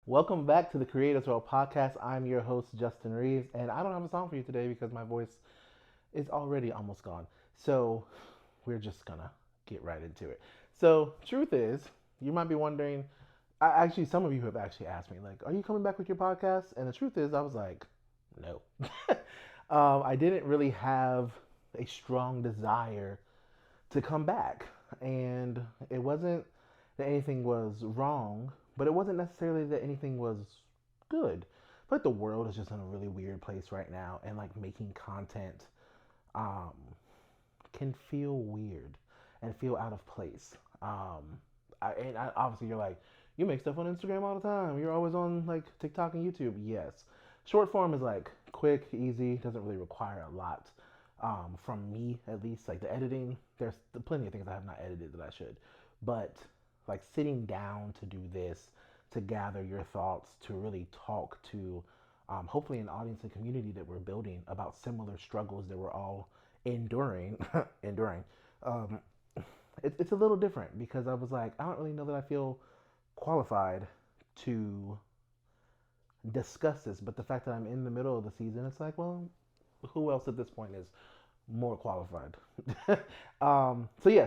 Welcome back to the Creators World Podcast. I'm your host, Justin Reeves, and I don't have a song for you today because my voice is already almost gone. So we're just gonna get right into it. So, truth is, you might be wondering, some of you have actually asked me, like, are you coming back with your podcast? And the truth is, I was like, no. I didn't really have a strong desire to come back. And it wasn't that anything was wrong, but it wasn't necessarily that anything was good. But the world is just in a really weird place right now, and like making content um, can feel weird and feel out of place. Obviously, you're like, you make stuff on Instagram all the time. You're always on like TikTok and YouTube. Yes. Short form is like quick, easy, doesn't really require a lot from me, at least. Like the editing, there's plenty of things I have not edited that I should. But like sitting down to do this, to gather your thoughts, to really talk to hopefully an audience and community that we're building about similar struggles that we're all enduring, enduring. Um, it's a little different because I was like, I don't really know that I feel qualified to discuss this, but the fact that I'm in the middle of the season, it's like, well, who else at this point is more qualified?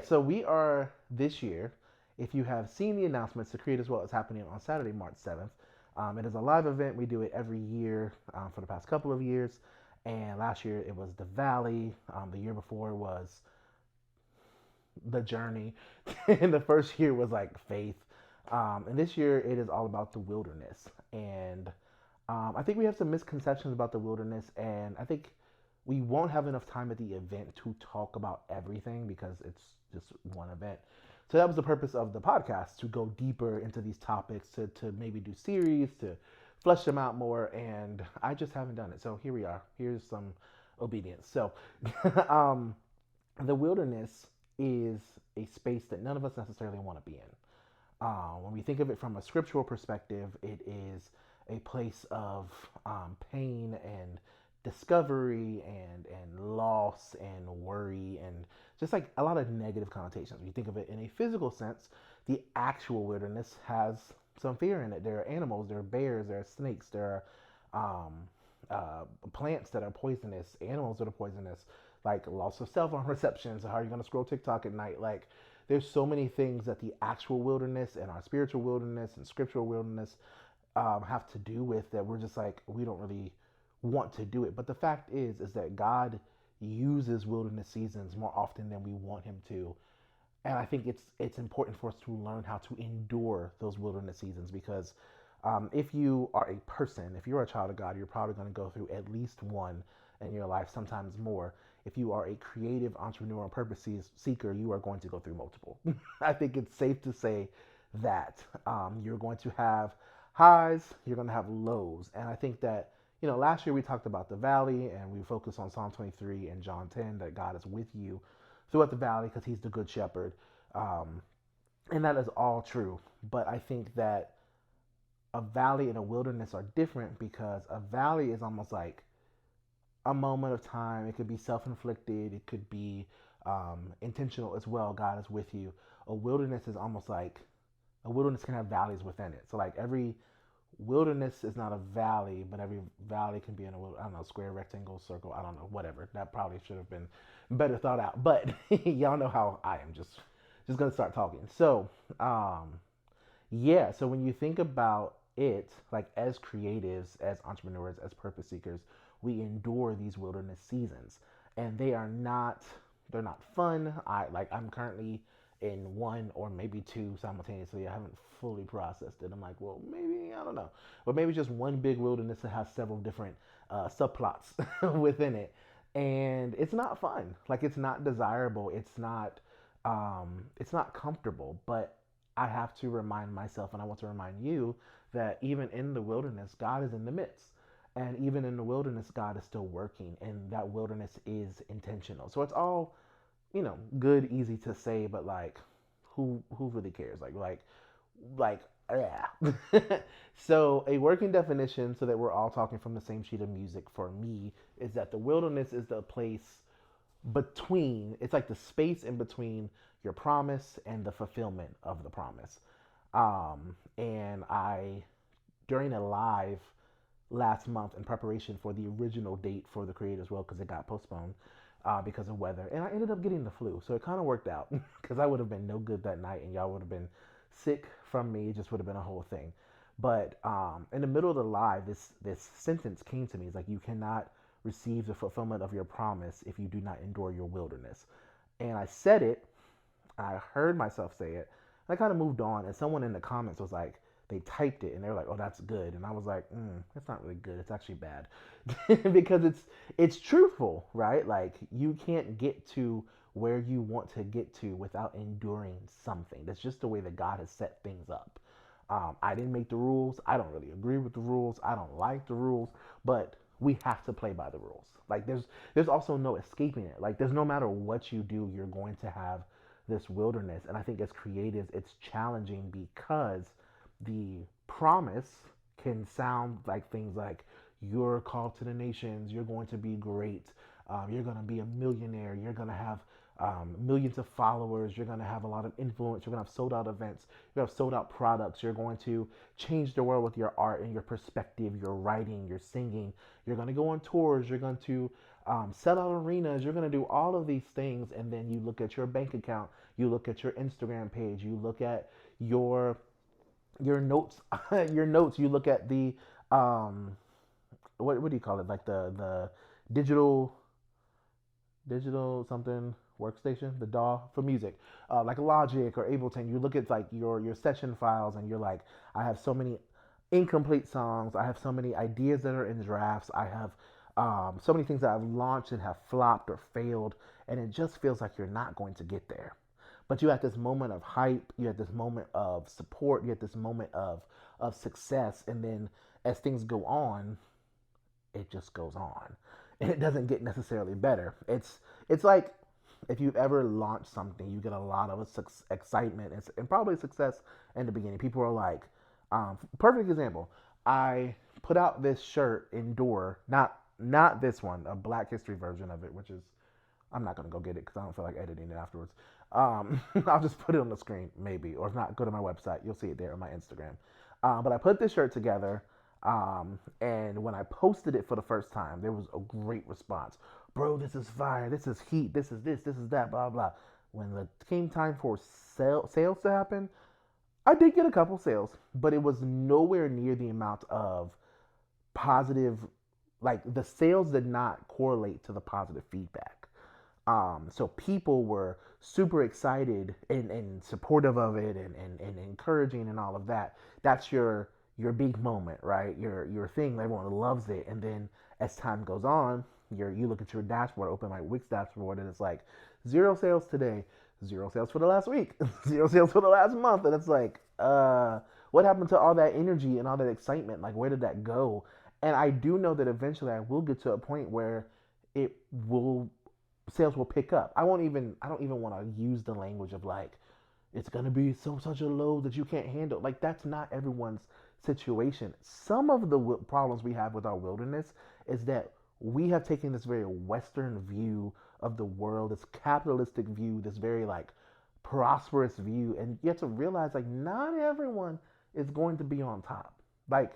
So we are this year. If you have seen the announcements, the Create as Well is happening on Saturday, March 7th. It is a live event. We do it every year for the past couple of years. And last year it was the Valley. The year before was the Journey. And the first year was like Faith. And this year it is all about the wilderness. And I think we have some misconceptions about the wilderness. And I think we won't have enough time at the event to talk about everything because it's just one event. So that was the purpose of the podcast, to go deeper into these topics, to maybe do series, to flesh them out more. And I just haven't done it. So here we are. Here's some obedience. So um, the wilderness is a space that none of us necessarily want to be in. When we think of it from a scriptural perspective, it is a place of pain and discovery and loss and worry and just like a lot of negative connotations. When you think of it in a physical sense, the actual wilderness has some fear in it. There are animals, there are bears, there are snakes, there are plants that are poisonous, animals that are poisonous, like loss of cell phone reception. So how are you going to scroll TikTok at night? Like there's so many things that the actual wilderness and our spiritual wilderness and scriptural wilderness have to do with that we're just like, we don't really want to do it. But the fact is that God uses wilderness seasons more often than we want him to. And I think it's important for us to learn how to endure those wilderness seasons because if you are a person, if you're a child of God, you're probably going to go through at least one in your life, sometimes more. If you are a creative entrepreneur and purpose seeker, you are going to go through multiple. I think it's safe to say that you're going to have highs, you're going to have lows. And I think that, last year we talked about the valley and we focused on Psalm 23 and John 10, that God is with you throughout the valley because he's the good shepherd. Um, and that is all true. But I think that a valley and a wilderness are different because a valley is almost like a moment of time. It could be self inflicted, it could be intentional as well. God is with you. A wilderness is almost like a wilderness can have valleys within it. So, like every wilderness is not a valley, but every valley can be in a, I don't know, square, rectangle, circle, I don't know, whatever. That probably should have been better thought out. But y'all know how I am, just gonna start talking. So, yeah, so when you think about it, like as creatives, as entrepreneurs, as purpose seekers, we endure these wilderness seasons. And they're not fun. I'm currently in one or maybe two simultaneously. I haven't fully processed it. I'm like, well, maybe, I don't know. But maybe just one big wilderness that has several different subplots within it. And it's not fun. Like it's not desirable. It's not comfortable. But I have to remind myself, and I want to remind you, that even in the wilderness, God is in the midst. And even in the wilderness, God is still working, and that wilderness is intentional. So it's all, good, easy to say, but like, who really cares? Like, yeah. So a working definition, so that we're all talking from the same sheet of music for me, is that the wilderness is the place between. It's like the space in between your promise and the fulfillment of the promise. And I during a live last month in preparation for the original date for the Creators World because it got postponed because of weather, and I ended up getting the flu, so it kind of worked out because I would have been no good that night, and y'all would have been sick from me. It just would have been a whole thing. But in the middle of the live, this sentence came to me. It's like you cannot receive the fulfillment of your promise if you do not endure your wilderness. And I said it. I heard myself say it. I kind of moved on, and someone in the comments was like, they typed it, and they were like, "Oh, that's good," and I was like, "It's not really good. It's actually bad," because it's truthful, right? Like you can't get to where you want to get to without enduring something. That's just the way that God has set things up. I didn't make the rules. I don't really agree with the rules. I don't like the rules, but we have to play by the rules. Like there's also no escaping it. Like there's no matter what you do, you're going to have this wilderness. And I think as creatives, it's challenging because the promise can sound like things like you're called to the nations, you're going to be great, you're going to be a millionaire, you're going to have millions of followers, you're going to have a lot of influence, you're going to have sold out events, you have sold out products, you're going to change the world with your art and your perspective, your writing, your singing, you're going to go on tours, you're going to sell out arenas, you're going to do all of these things. And then you look at your bank account, you look at your Instagram page, you look at your notes, your notes, you look at the what do you call it, like the digital something workstation, the DAW for music, like Logic or Ableton. You look at like your session files, and you're like, I have so many incomplete songs. I have so many ideas that are in drafts. I have so many things that I've launched and have flopped or failed, and it just feels like you're not going to get there. But you had this moment of hype, you had this moment of support, you had this moment of success, and then as things go on, it just goes on, and it doesn't get necessarily better. It's like if you've ever launched something, you get a lot of excitement and probably success in the beginning. People are like, perfect example. I put out this shirt Endure, not this one, a Black History version of it, which is I'm not gonna go get it because I don't feel like editing it afterwards. I'll just put it on the screen maybe, or if not, go to my website. You'll see it there on my Instagram. But I put this shirt together, and when I posted it for the first time, there was a great response. Bro, this is fire. This is heat. This is this. This is that. Blah blah. When it came time for sales to happen, I did get a couple sales, but it was nowhere near the amount of positive. Like the sales did not correlate to the positive feedback. So people were super excited and supportive of it and encouraging and all of that. That's your big moment, right? Your thing. Everyone loves it. And then as time goes on, you look at your dashboard, open my Wix dashboard, and it's like 0 sales today, 0 sales for the last week, 0 sales for the last month, and it's like, what happened to all that energy and all that excitement? Like, where did that go? And I do know that eventually I will get to a point where it will sales will pick up. I don't even want to use the language of like it's going to be such a load that you can't handle. Like that's not everyone's situation. Some of the problems we have with our wilderness is that we have taken this very western view of the world, this capitalistic view, this very like prosperous view, and you have to realize like not everyone is going to be on top. Like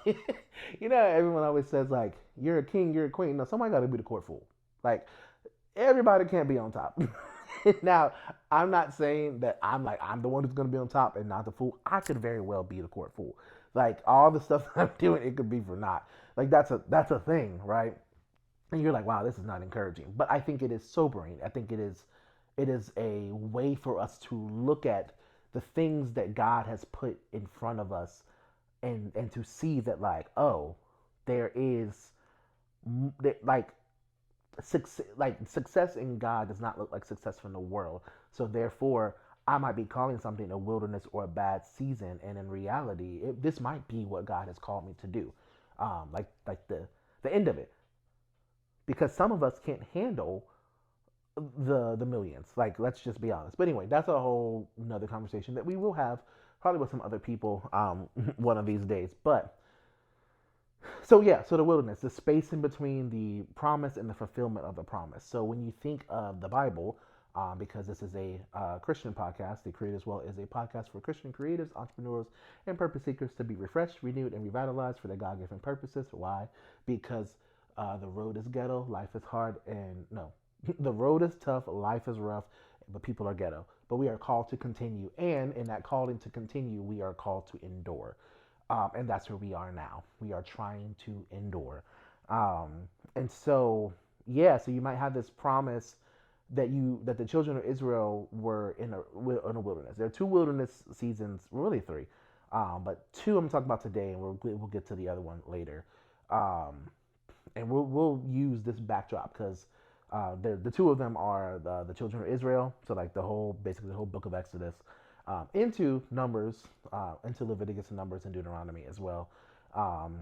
you know, everyone always says like you're a king, you're a queen. No, somebody got to be the court fool. Like everybody can't be on top. Now, I'm not saying that I'm the one who's going to be on top and not the fool. I could very well be the court fool. Like all the stuff that I'm doing, it could be for naught. Like that's a thing, right? And you're like, wow, this is not encouraging. But I think it is sobering. I think it is a way for us to look at the things that God has put in front of us and to see that like, oh, there is like success in God does not look like success from the world. So therefore, I might be calling something a wilderness or a bad season, and in reality, this might be what God has called me to do, like the end of it, because some of us can't handle the millions. Like let's just be honest. But anyway, that's a whole another conversation that we will have probably with some other people one of these days. But so yeah, so the wilderness, the space in between the promise and the fulfillment of the promise. So when you think of the Bible, because this is a Christian podcast. The Creators Well is a podcast for Christian creatives, entrepreneurs, and purpose seekers to be refreshed, renewed, and revitalized for their God given purposes. Why? Because the road is ghetto, life is hard, and no, the road is tough, life is rough, but people are ghetto. But we are called to continue, and in that calling to continue, we are called to endure. And that's where we are now. We are trying to endure. Um, and so, yeah, so you might have this promise that the children of Israel were in a wilderness. There are two wilderness seasons, really three, but two I'm talking about today, and we'll get to the other one later. Um, and we'll use this backdrop because the two of them are the children of Israel. So like basically the whole book of Exodus, into Numbers, into Leviticus and Numbers and Deuteronomy as well, um,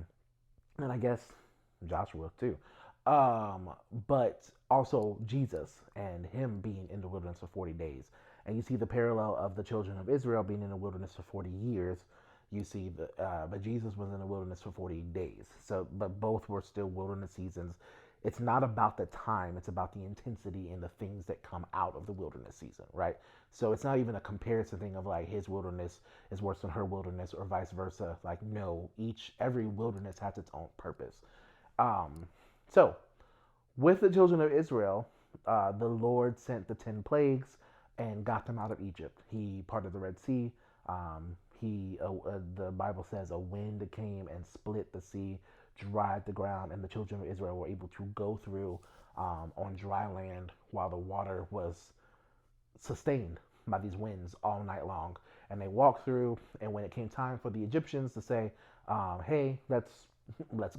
and I guess Joshua too. Um, but also Jesus and him being in the wilderness for 40 days. And you see the parallel of the children of Israel being in the wilderness for 40 years. You see but Jesus was in the wilderness for 40 days. So, but both were still wilderness seasons. It's not about the time, it's about the intensity and the things that come out of the wilderness season, right? So it's not even a comparison thing of like his wilderness is worse than her wilderness or vice versa. Like, no, every wilderness has its own purpose. Um, so, with the children of Israel, the Lord sent the 10 plagues and got them out of Egypt. He parted the Red Sea. The Bible says a wind came and split the sea, dried the ground, and the children of Israel were able to go through on dry land while the water was sustained by these winds all night long. And they walked through, and when it came time for the Egyptians to say, "Hey, let's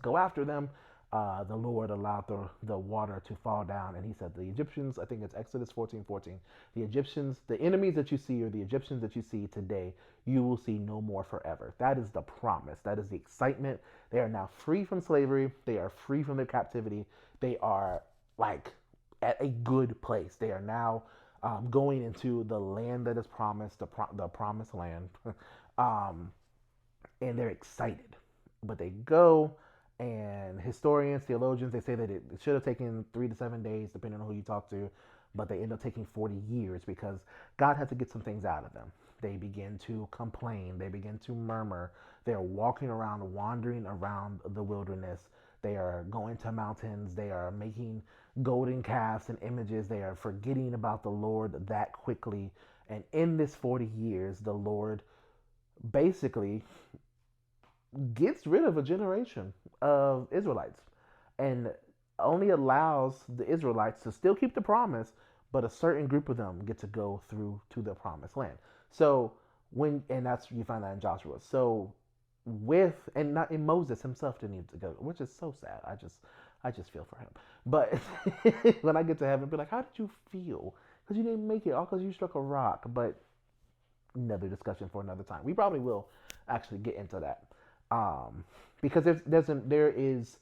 go after them," the Lord allowed the water to fall down, and he said, the Egyptians, I think it's Exodus 14:14, the Egyptians, the enemies that you see, or the Egyptians that you see today, you will see no more forever. That is the promise. That is the excitement. They are now free from slavery. They are free from their captivity. They are like at a good place. They are now going into the land that is promised, the promised land, um, and they're excited. But they go, and historians, theologians, they say that it should have taken 3 to 7 days, depending on who you talk to, but they end up taking 40 years because God had to get some things out of them. They begin to complain, they begin to murmur, they're walking around, wandering around the wilderness, they are going to mountains, they are making golden calves and images, they are forgetting about the Lord that quickly. And in this 40 years, the Lord basically gets rid of a generation of Israelites and only allows the Israelites to still keep the promise, but a certain group of them get to go through to the promised land. So and that's, you find that in Joshua. So and not in Moses himself didn't need to go, which is so sad. I just feel for him. But when I get to heaven, I'll be like, how did you feel? Because you didn't make it, all because you struck a rock. But another discussion for another time. We probably will actually get into that. Because there is,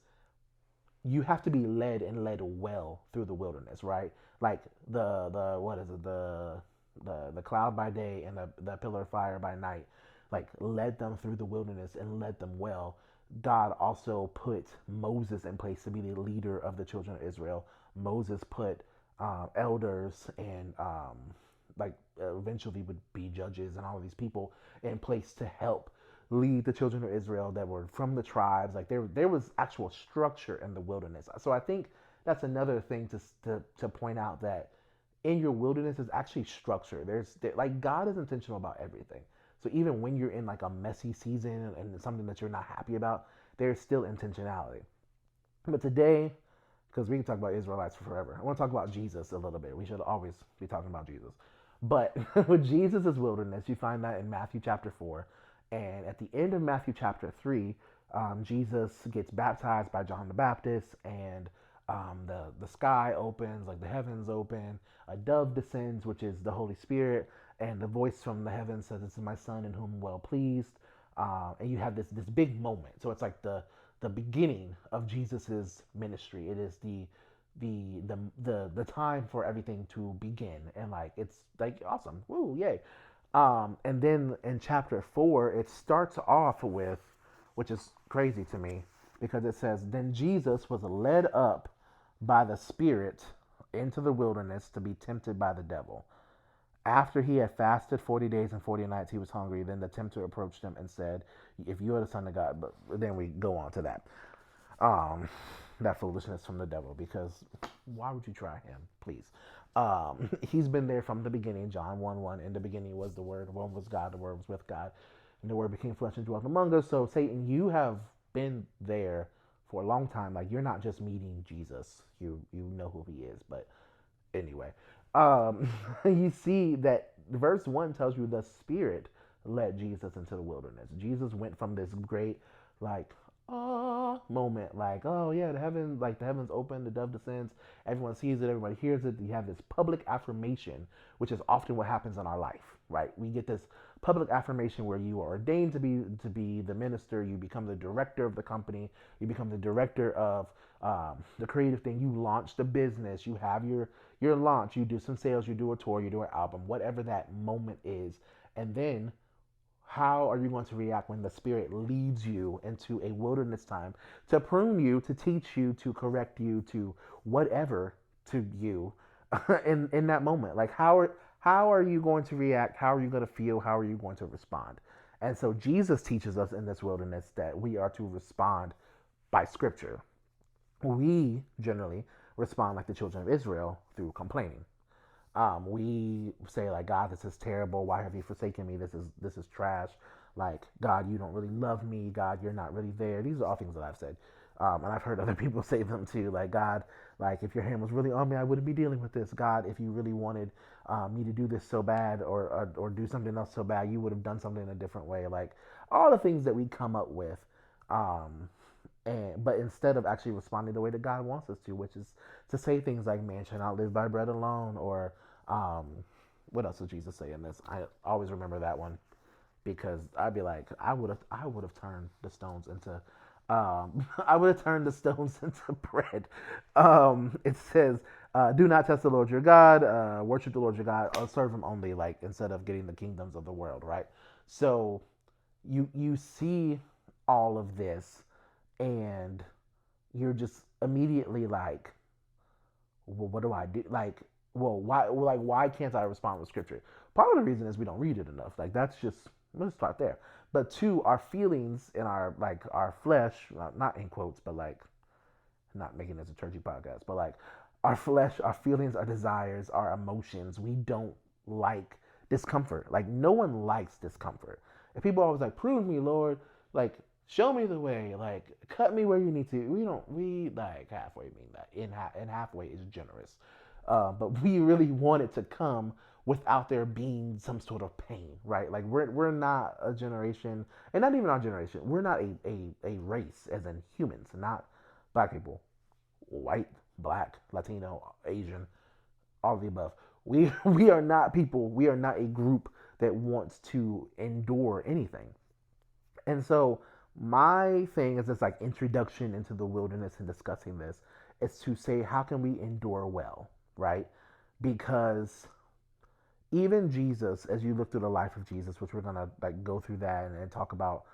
you have to be led and led well through the wilderness, right? Like the what is it, the cloud by day and the pillar of fire by night, like led them through the wilderness and led them well. God also put Moses in place to be the leader of the children of Israel. Moses put elders and like eventually would be judges and all of these people in place to help lead the children of Israel that were from the tribes. Like there was actual structure in the wilderness. So I think that's another thing to point out, that in your wilderness is actually structure. Like God is intentional about everything. So even when you're in like a messy season and something that you're not happy about, there's still intentionality. But today, because we can talk about Israelites for forever, I want to talk about Jesus a little bit. We should always be talking about Jesus. But with Jesus' wilderness, you find that in Matthew chapter 4. And at the end of Matthew chapter 3, Jesus gets baptized by John the Baptist, and the sky opens, like the heavens open, a dove descends, which is the Holy Spirit, and the voice from the heavens says, "This is my son in whom I'm well pleased." And you have this big moment. So it's like the beginning of Jesus's ministry. It is the time for everything to begin, and like it's like awesome, woo, yay. And then in chapter 4, it starts off with, which is crazy to me, because it says, "Then Jesus was led up by the Spirit into the wilderness to be tempted by the devil. After he had fasted 40 days and 40 nights, he was hungry. Then the tempter approached him and said, "If you are the Son of God," but then we go on to that. Um, that foolishness from the devil, because why would you try him? Please. He's been there from the beginning. John 1 1. In the beginning was the Word. The Word was God. The Word was with God. And the Word became flesh and dwelt among us. So, Satan, you have been there for a long time. Like, you're not just meeting Jesus. You know who he is. But anyway, you see that verse 1 tells you the Spirit led Jesus into the wilderness. Jesus went from this great, like, moment, like, oh yeah, the heavens open, the dove descends, everyone sees it, everybody hears it. You have this public affirmation, which is often what happens in our life, right? We get this public affirmation where you are ordained to be the minister, you become the director of the company, you become the director of the creative thing, you launch the business, you have your launch, you do some sales, you do a tour, you do an album, whatever that moment is. And then how are you going to react when the Spirit leads you into a wilderness time to prune you, to teach you, to correct you, to whatever to you in that moment? Like, how are you going to react? How are you going to feel? How are you going to respond? And so Jesus teaches us in this wilderness that we are to respond by Scripture. We generally respond like the children of Israel through complaining. We say like, God, this is terrible. Why have you forsaken me? This is trash. Like, God, you don't really love me. God, you're not really there. These are all things that I've said, and I've heard other people say them too. Like, God, like if your hand was really on me, I wouldn't be dealing with this. God, if you really wanted me to do this so bad, or do something else so bad, you would have done something in a different way. Like all the things that we come up with. But instead of actually responding the way that God wants us to, which is to say things like, "Man shall not live by bread alone," or um, what else did Jesus say in this? I always remember that one because I'd be like, I would have turned the stones into, I would have turned the stones into bread. It says, "Do not test the Lord your God, worship the Lord your God, or serve Him only." Like instead of getting the kingdoms of the world, right? So you see all of this, and you're just immediately like, well, what do I do? Like, well, why can't I respond with scripture? Part of the reason is we don't read it enough. Like, that's just, let's start there. But two, our feelings in our flesh, not in quotes, but like, not making this a churchy podcast, but like our flesh, our feelings, our desires, our emotions, we don't like discomfort. Like, no one likes discomfort. If people are always like, "Prove me, Lord," like, show me the way, like, cut me where you need to. We like halfway mean that. And halfway is generous. But we really want it to come without there being some sort of pain, right? Like, we're not a generation, and not even our generation. We're not a race, as in humans, not black people, white, black, Latino, Asian, all of the above. We are not people. We are not a group that wants to endure anything. And so my thing is this like introduction into the wilderness and discussing this is to say, how can we endure well, right? Because even Jesus, as you look through the life of Jesus, which we're gonna like go through that and talk about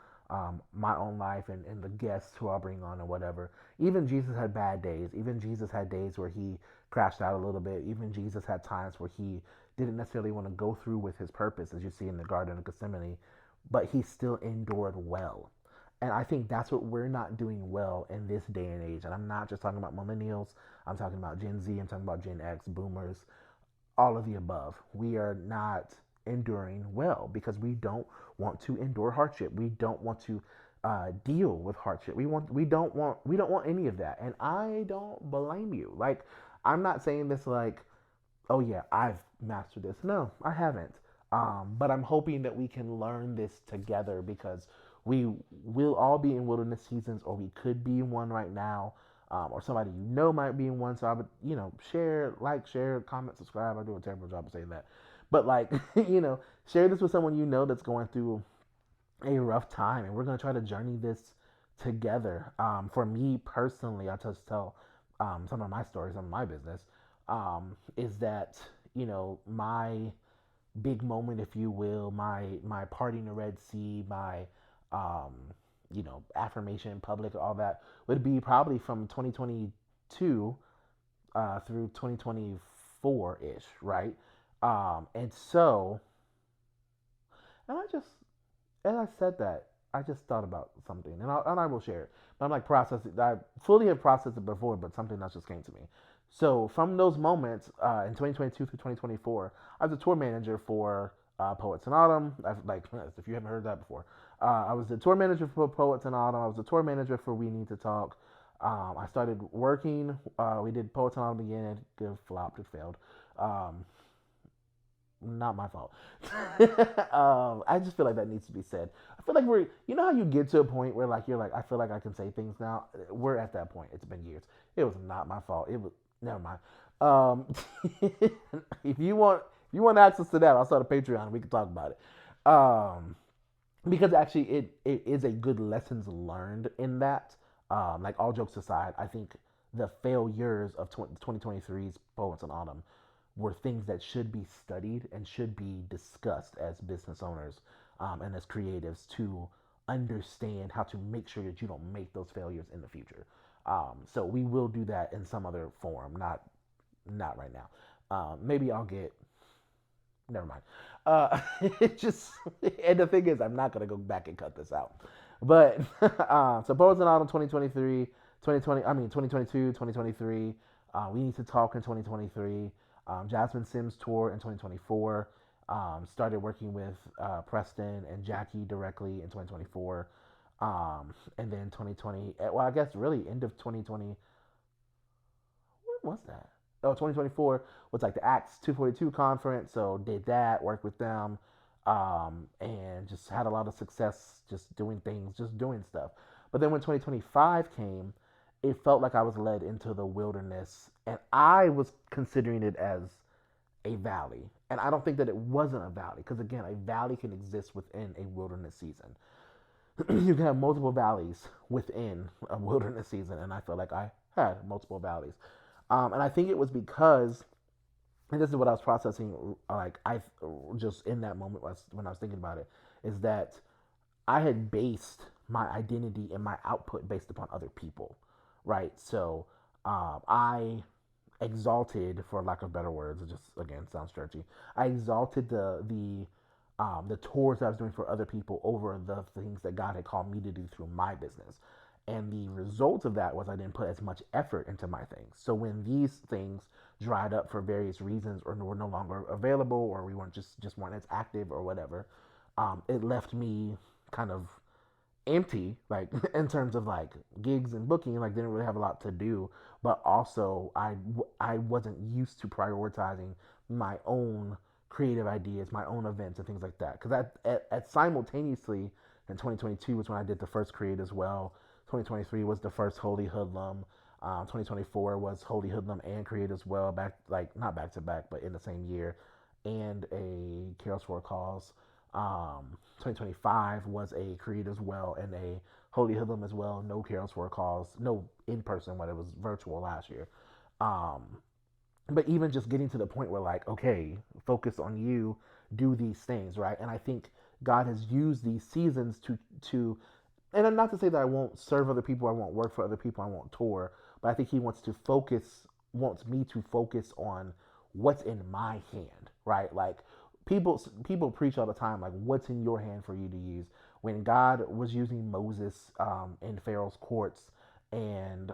my own life and the guests who I'll bring on and whatever. Even Jesus had bad days. Even Jesus had days where he crashed out a little bit. Even Jesus had times where he didn't necessarily want to go through with his purpose, as you see in the Garden of Gethsemane, but he still endured well. And I think that's what we're not doing well in this day and age. And I'm not just talking about millennials. I'm talking about Gen Z. I'm talking about Gen X, boomers, all of the above. We are not enduring well because we don't want to endure hardship. We don't want to deal with hardship. We don't want any of that. And I don't blame you. Like, I'm not saying this like, oh yeah, I've mastered this. No, I haven't. But I'm hoping that we can learn this together because we will all be in wilderness seasons, or we could be in one right now, or somebody you know might be in one. So I would, share, share, comment, subscribe. I do a terrible job of saying that, but like, share this with someone you know that's going through a rough time, and we're gonna try to journey this together. For me personally, I'll just tell some of my stories on my business. Is that my big moment, if you will, my parting the Red Sea, my um, affirmation in public, all that would be probably from 2022 through 2024 ish, right? And so, and I just, as I said that, I just thought about something, and I will share it. But I'm like processing. I fully have processed it before, but something else just came to me. So from those moments in 2022 through 2024, I was a tour manager for Poets in Autumn. I've, like, if you haven't heard that before, I was the tour manager for Poets in Autumn. I was the tour manager for We Need to Talk. I started working. We did Poets in Autumn again. It flopped. It failed. Um, not my fault. I just feel like that needs to be said. I feel like you know how you get to a point where like you're like, I feel like I can say things now. We're at that point. It's been years. It was not my fault. It was never mind. Um, if you want access to that, I'll start a Patreon and we can talk about it. Because actually, it is a good lessons learned in that. Like all jokes aside, I think the failures of 2023's Poets in Autumn were things that should be studied and should be discussed as business owners and as creatives to understand how to make sure that you don't make those failures in the future. So we will do that in some other form, not right now. Maybe I'll get. Never mind. It just and the thing is, I'm not gonna go back and cut this out. But so Poets in Autumn 2023, 2020. I mean 2022, 2023. We Need to Talk in 2023. Jasmine Sims tour in 2024. Started working with Preston and Jackie directly in 2024. And then 2020, well, I guess really end of 2020. What was that? Oh, 2024 was like the Acts 242 conference. So did that, worked with them, and just had a lot of success just doing things, just doing stuff. But then when 2025 came, it felt like I was led into the wilderness, and I was considering it as a valley. And I don't think that it wasn't a valley, because again, a valley can exist within a wilderness season. You can have multiple valleys within a wilderness season, and I felt like I had multiple valleys. And I think it was because, and this is what I was processing, like I just in that moment when I was thinking about it, is that I had based my identity and my output based upon other people, right? So I exalted, for lack of better words, it just again sounds churchy. I exalted the tours that I was doing for other people over the things that God had called me to do through my business. And the result of that was I didn't put as much effort into my things. So when these things dried up for various reasons or were no longer available or we weren't just weren't as active or whatever, it left me kind of empty, like in terms of like gigs and booking, like didn't really have a lot to do. But also I wasn't used to prioritizing my own creative ideas, my own events and things like that. Because at simultaneously in 2022 was when I did the first Create as well. 2023 was the first Holy Hoodlum. 2024 was Holy Hoodlum and Create as well, back like not back to back, but in the same year, and a Carols for a Cause. 2025 was a Create as well and a Holy Hoodlum as well. No Carols for a Cause, no in person, but it was virtual last year. Um, but even just getting to the point where like, okay, focus on you, do these things, right? And I think God has used these seasons to and not to say that I won't serve other people, I won't work for other people, I won't tour, but I think he wants me to focus on what's in my hand, right? Like people preach all the time, like what's in your hand for you to use. When God was using Moses in Pharaoh's courts and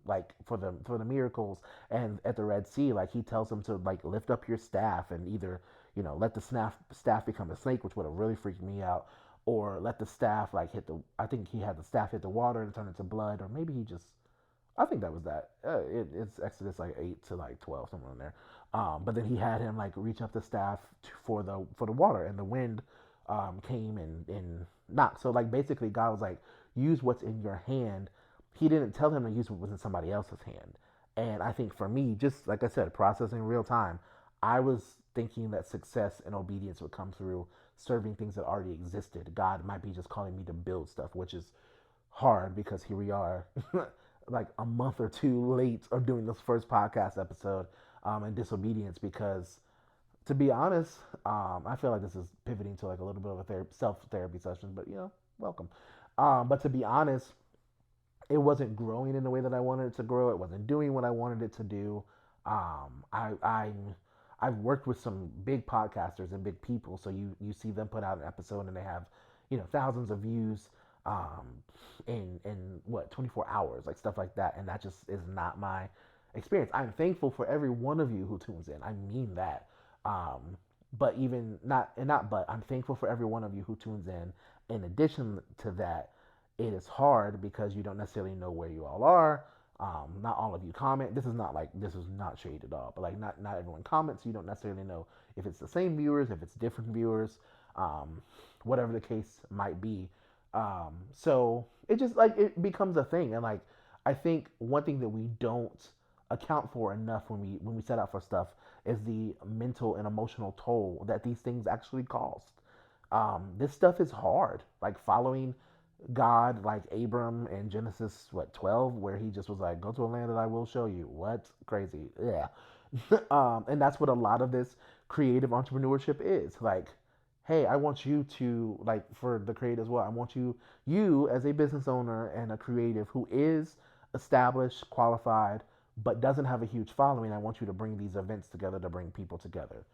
like for the miracles and at the Red Sea, like he tells them to like lift up your staff and either let the staff become a snake, which would have really freaked me out, or let the staff like hit the. I think he had the staff hit the water and turn into blood, or maybe he just. I think that was that. It's Exodus like 8 to like 12 somewhere in there. But then he had him like reach up the staff for the water, and the wind came and knocked. So like basically, God was like, use what's in your hand. He didn't tell him to use what was in somebody else's hand. And I think for me, just like I said, processing real time, I was thinking that success and obedience would come through serving things that already existed. God might be just calling me to build stuff, which is hard because here we are, like a month or two late of doing this first podcast episode, in disobedience. Because to be honest, I feel like this is pivoting to like a little bit of a self therapy session, but welcome. But to be honest, it wasn't growing in the way that I wanted it to grow. It wasn't doing what I wanted it to do. I've worked with some big podcasters and big people, so you see them put out an episode and they have, thousands of views, um, in what 24 hours, like stuff like that, and that just is not my experience. I'm thankful for every one of you who tunes in. I mean that. Um, but even not and not but I'm thankful for every one of you who tunes in. In addition to that, it is hard because you don't necessarily know where you all are. Not all of you comment. This is not shade at all, but like not everyone comments. So you don't necessarily know if it's the same viewers, if it's different viewers, um, whatever the case might be. So it just like it becomes a thing, and like I think one thing that we don't account for enough when we set out for stuff is the mental and emotional toll that these things actually cost. This stuff is hard. Like following God, like Abram in Genesis, what 12, where he just was like, "Go to a land that I will show you." What crazy, yeah. And that's what a lot of this creative entrepreneurship is. Like, hey, I want you to like for the creative as well. I want you as a business owner and a creative who is established, qualified, but doesn't have a huge following. I want you to bring these events together to bring people together.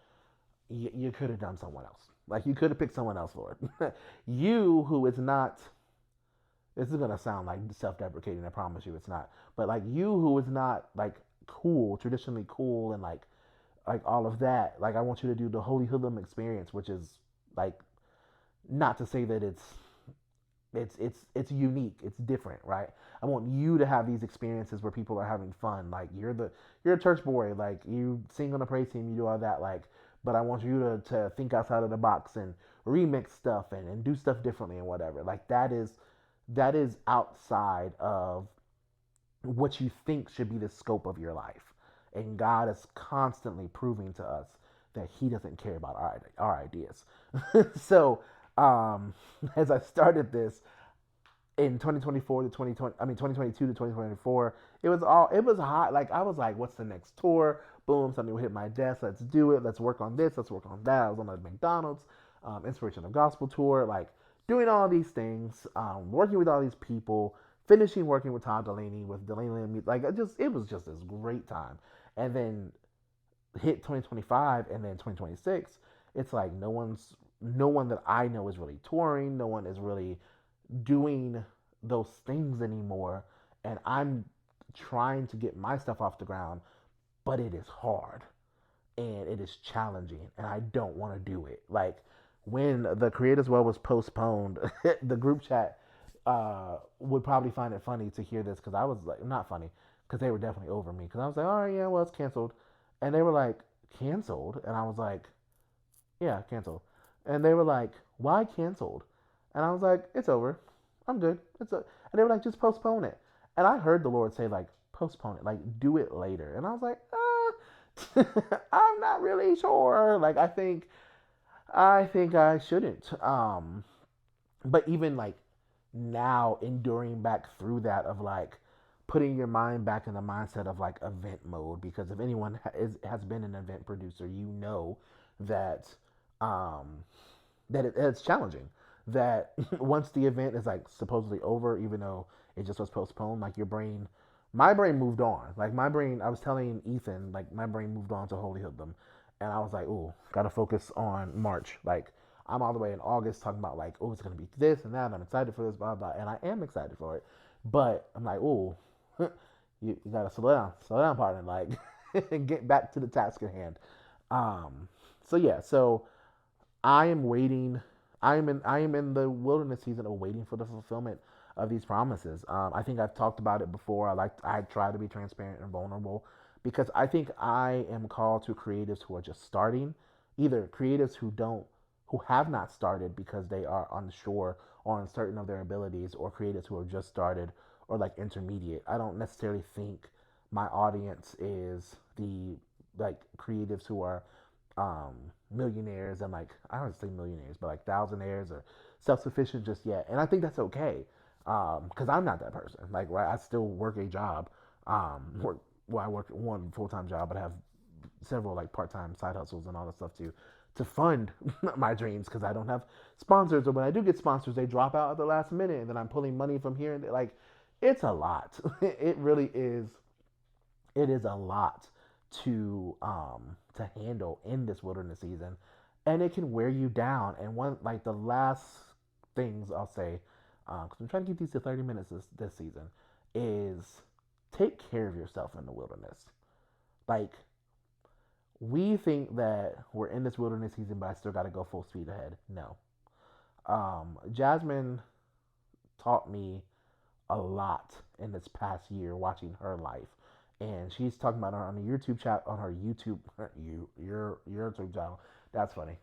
You could have done someone else. Like you could have picked someone else for it. You who is not. This is gonna sound like self-deprecating. I promise you, it's not. But like you who is not like cool, traditionally cool, and like all of that. Like I want you to do the Holy Hoodlum experience, which is like not to say that it's unique, it's different, right? I want you to have these experiences where people are having fun. Like you're a church boy, like you sing on a praise team, you do all that, like. But I want you to think outside of the box and remix stuff and do stuff differently and whatever. Like that is outside of what you think should be the scope of your life. And God is constantly proving to us that He doesn't care about our ideas. So, as I started this in 2024 to 2020, I mean 2022 to 2024, it was hot. Like I was like, what's the next tour? Boom, something will hit my desk. Let's do it. Let's work on this. Let's work on that. I was on the McDonald's Inspiration of Gospel tour, like doing all these things, working with all these people, finishing working with Todd Delaney, with Delaney and me. Like it was just this great time. And then hit 2025 and then 2026, it's like no one that I know is really touring. No one is really doing those things anymore. And I'm trying to get my stuff off the ground, but it is hard and it is challenging and I don't want to do it. Like when the Creators Well was postponed, the group chat would probably find it funny to hear this because I was like, not funny, because they were definitely over me. Because I was like, oh yeah, well it's canceled, and they were like, canceled, and I was like, yeah, canceled, and they were like, why canceled, and I was like, it's over, I'm good, and they were like, just postpone it, and I heard the Lord say like, postpone it, like do it later, and I was like, I'm not really sure. Like I think I shouldn't. But even like now enduring back through that of like putting your mind back in the mindset of like event mode, because if anyone has been an event producer, you know that um it's challenging, that once the event is like supposedly over, even though it just was postponed, like my brain moved on. Like my brain, I was telling Ethan, like my brain moved on to Holy Hoodlum, and I was like, "Ooh, gotta focus on March." Like I'm all the way in August talking about like, "Oh, it's gonna be this and that. And I'm excited for this, blah blah," and I am excited for it. But I'm like, "Ooh, you gotta slow down, partner. Like, and get back to the task at hand." So yeah, so I am waiting. I am in the wilderness season of waiting for the fulfillment of these promises. I think I've talked about it before. I try to be transparent and vulnerable because I think I am called to creatives who are just starting, either creatives who have not started because they are unsure or uncertain of their abilities, or creatives who have just started or like intermediate. I don't necessarily think my audience is the like creatives who are um, millionaires and like I don't say millionaires, but like thousandaires or self sufficient just yet. And I think that's okay because I'm not that person. Like right, I still work a job. I work one full time job, but I have several like part time side hustles and all that stuff to fund my dreams because I don't have sponsors, or when I do get sponsors, they drop out at the last minute, and then I'm pulling money from here and there. Like It's a lot. It really is. It is a lot to handle in this wilderness season, and it can wear you down. And one like the last things I'll say, because I'm trying to keep these to 30 minutes this season, is take care of yourself in the wilderness. Like, we think that we're in this wilderness season, but I still got to go full speed ahead. No. Jasmine taught me a lot in this past year watching her life, and she's talking about her on the YouTube chat on her YouTube your YouTube channel. That's funny.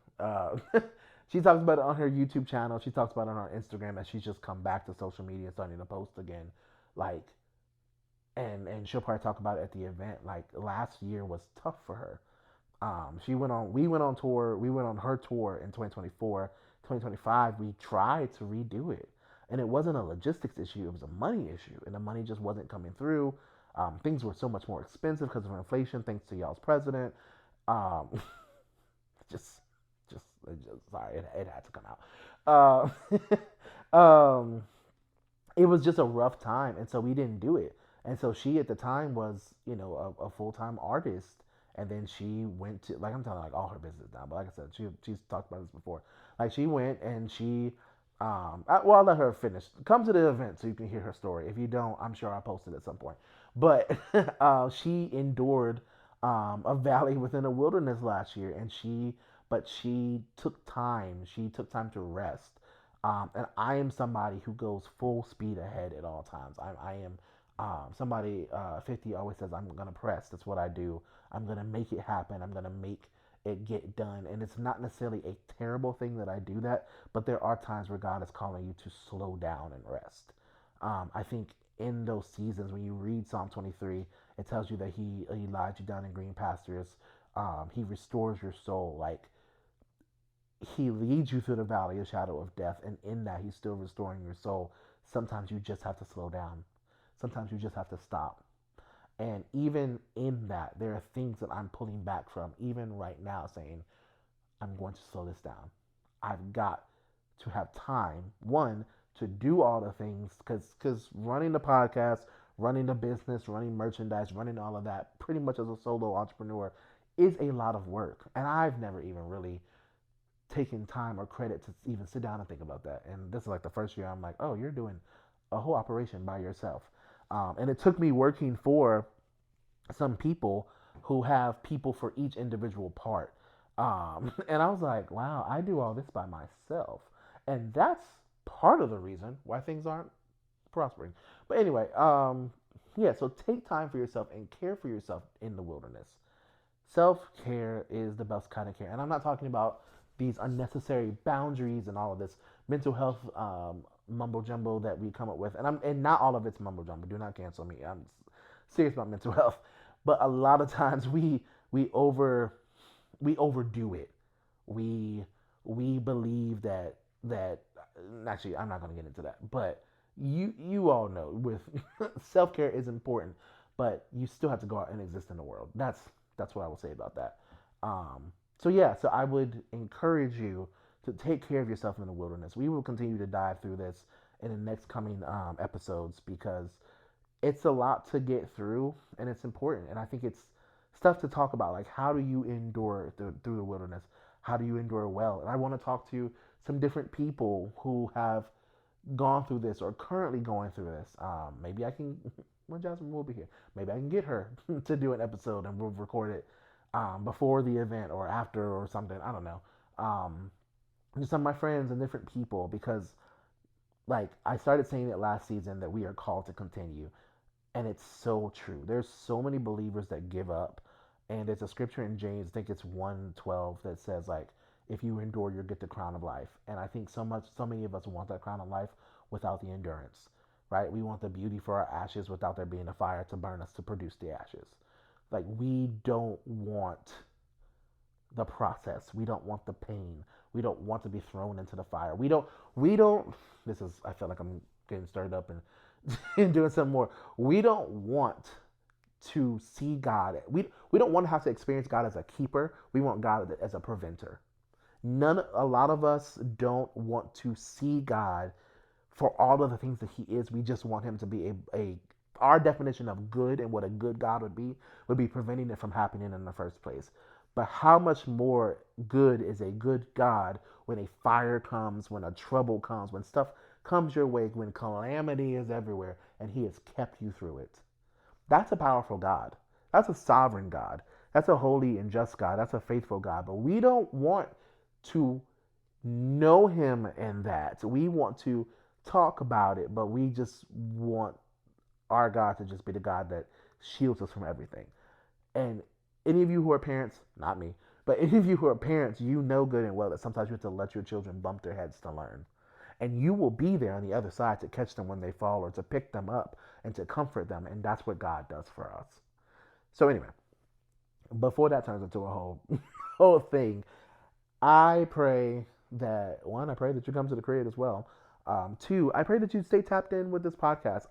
She talks about it on her YouTube channel. She talks about it on her Instagram, and she's just come back to social media, starting to post again. Like, and she'll probably talk about it at the event. Like, last year was tough for her. We went on tour. We went on her tour in 2024. 2025, we tried to redo it, and it wasn't a logistics issue. It was a money issue, and the money just wasn't coming through. Things were so much more expensive because of inflation, thanks to y'all's president. Um, just, sorry, it had to come out. It was just a rough time, and so we didn't do it. And so she at the time was, a full time artist, and then she went to, like, I'm telling like all her business now, but like I said, she's talked about this before. Like, she went and she, I'll let her finish. Come to the event so you can hear her story. If you don't, I'm sure I'll post it at some point. But she endured a valley within a wilderness last year, and she took time. She took time to rest. And I am somebody who goes full speed ahead at all times. I am somebody, 50 always says, I'm going to press. That's what I do. I'm going to make it happen. I'm going to make it get done. And it's not necessarily a terrible thing that I do that, but there are times where God is calling you to slow down and rest. I think in those seasons, when you read Psalm 23, it tells you that he lies you down in green pastures. He restores your soul. Like, he leads you through the valley of shadow of death, and in that, he's still restoring your soul. Sometimes you just have to slow down. Sometimes you just have to stop. And even in that, there are things that I'm pulling back from, even right now, saying, I'm going to slow this down. I've got to have time, one, to do all the things, because running the podcast, running the business, running merchandise, running all of that, pretty much as a solo entrepreneur, is a lot of work. And I've never even really taken time or credit to even sit down and think about that. And this is like the first year I'm like, oh, you're doing a whole operation by yourself. And it took me working for some people who have people for each individual part. And I was like, wow, I do all this by myself. And that's part of the reason why things aren't prospering. But anyway, yeah, so take time for yourself and care for yourself in the wilderness. Self care is the best kind of care. And I'm not talking about these unnecessary boundaries and all of this mental health mumbo jumbo that we come up with. And not all of it's mumbo jumbo. Do not cancel me. I'm serious about mental health. But a lot of times we overdo it. We believe that actually, I'm not going to get into that. But you all know, with self care is important, but you still have to go out and exist in the world. That's what I will say about that. So yeah, so I would encourage you to take care of yourself in the wilderness. We will continue to dive through this in the next coming episodes, because it's a lot to get through, and it's important. And I think it's stuff to talk about, like, how do you endure through the wilderness? How do you endure well? And I want to talk to some different people who have gone through this or currently going through this. Maybe I can, when Jasmine will be here, maybe I can get her to do an episode, and we'll record it before the event or after or something. I don't know. Just some of my friends and different people, because, like, I started saying it last season that we are called to continue. And it's so true. There's so many believers that give up. And there's a scripture in James, I think it's 1:12, that says, like, if you endure, you'll get the crown of life. And I think so many of us want that crown of life without the endurance, right? We want the beauty for our ashes without there being a fire to burn us to produce the ashes. Like, we don't want the process. We don't want the pain. We don't want to be thrown into the fire. We don't, this is, I feel like I'm getting stirred up and doing something more. We don't want to see God. We don't want to have to experience God as a keeper. We want God as a preventer. A lot of us don't want to see God for all of the things that he is. We just want him to be a our definition of good and what a good God would be preventing it from happening in the first place. But how much more good is a good God when a fire comes, when a trouble comes, when stuff comes your way, when calamity is everywhere, and he has kept you through it. That's a powerful God. That's a sovereign God. That's a holy and just God. That's a faithful God. But we don't want to know him in that. We want to talk about it, but we just want our God to just be the God that shields us from everything. And any of you who are parents, not me, but any of you who are parents, you know good and well that sometimes you have to let your children bump their heads to learn. And you will be there on the other side to catch them when they fall or to pick them up and to comfort them. And that's what God does for us. So anyway, before that turns into a whole thing, I pray that one, I pray that you come to the crib as well. Two, I pray that you stay tapped in with this podcast.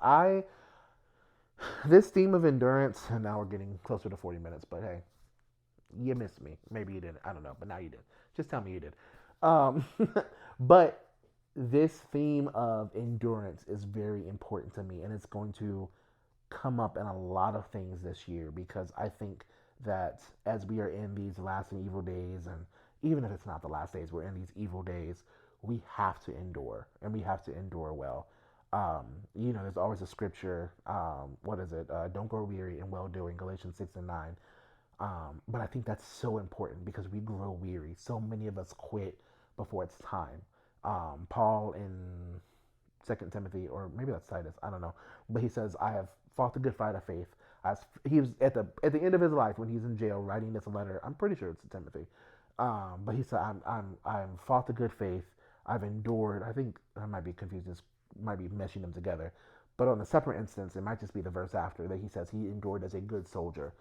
This theme of endurance, and now we're getting closer to 40 minutes, but hey, you missed me. Maybe you didn't. I don't know, but now you did. Just tell me you did. Um, but this theme of endurance is very important to me, and it's going to come up in a lot of things this year because I think that as we are in these last and evil days, and even if it's not the last days, we're in these evil days, we have to endure, and we have to endure well. There's always a scripture. What is it? Don't grow weary in well doing, Galatians 6:9. But I think that's so important because we grow weary. So many of us quit before it's time. Paul in Second Timothy, or maybe that's Titus, I don't know, but he says, "I have fought the good fight of faith." He was at the end of his life when he's in jail writing this letter. I'm pretty sure it's to Timothy, but he said, "I'm fought the good faith. I've endured." I think I might be confusing, might be meshing them together, but on a separate instance, it might just be the verse after that he says he endured as a good soldier,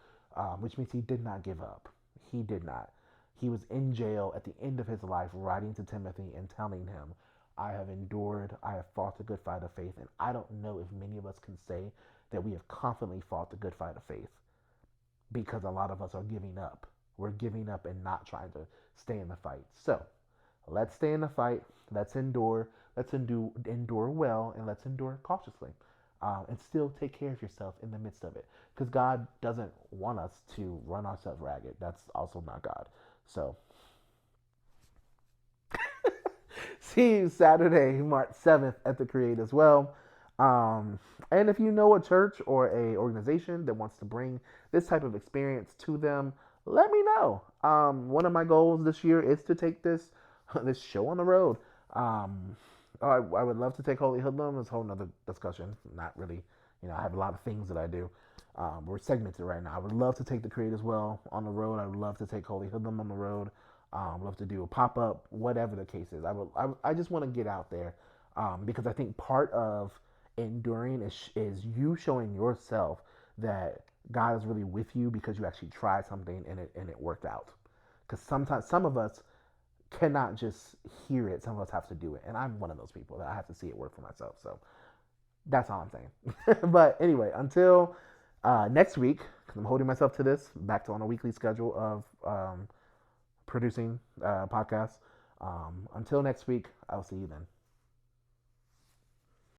which means he did not give up. He did not. He was in jail at the end of his life, writing to Timothy and telling him, "I have endured, I have fought the good fight of faith." And I don't know if many of us can say that we have confidently fought the good fight of faith because a lot of us are giving up. We're giving up and not trying to stay in the fight. So let's stay in the fight. Let's endure. Let's endure well, and let's endure cautiously. And still take care of yourself in the midst of it. Because God doesn't want us to run ourselves ragged. That's also not God. So, see you Saturday, March 7th at the Create as well. And if you know a church or a organization that wants to bring this type of experience to them, let me know. One of my goals this year is to take this show on the road. I would love to take Holy Hoodlum. It's a whole nother discussion. Not really, I have a lot of things that I do. We're segmented right now. I would love to take the Create as well on the road. I would love to take Holy Hoodlum on the road. Love to do a pop up, whatever the case is. I just want to get out there because I think part of enduring is you showing yourself that God is really with you because you actually tried something and it worked out. Because sometimes some of us cannot just hear it. Some of us have to do it. And I'm one of those people that I have to see it work for myself. So that's all I'm saying. But anyway, until next week, because I'm holding myself to this, back to on a weekly schedule of producing podcasts. Until next week, I'll see you then.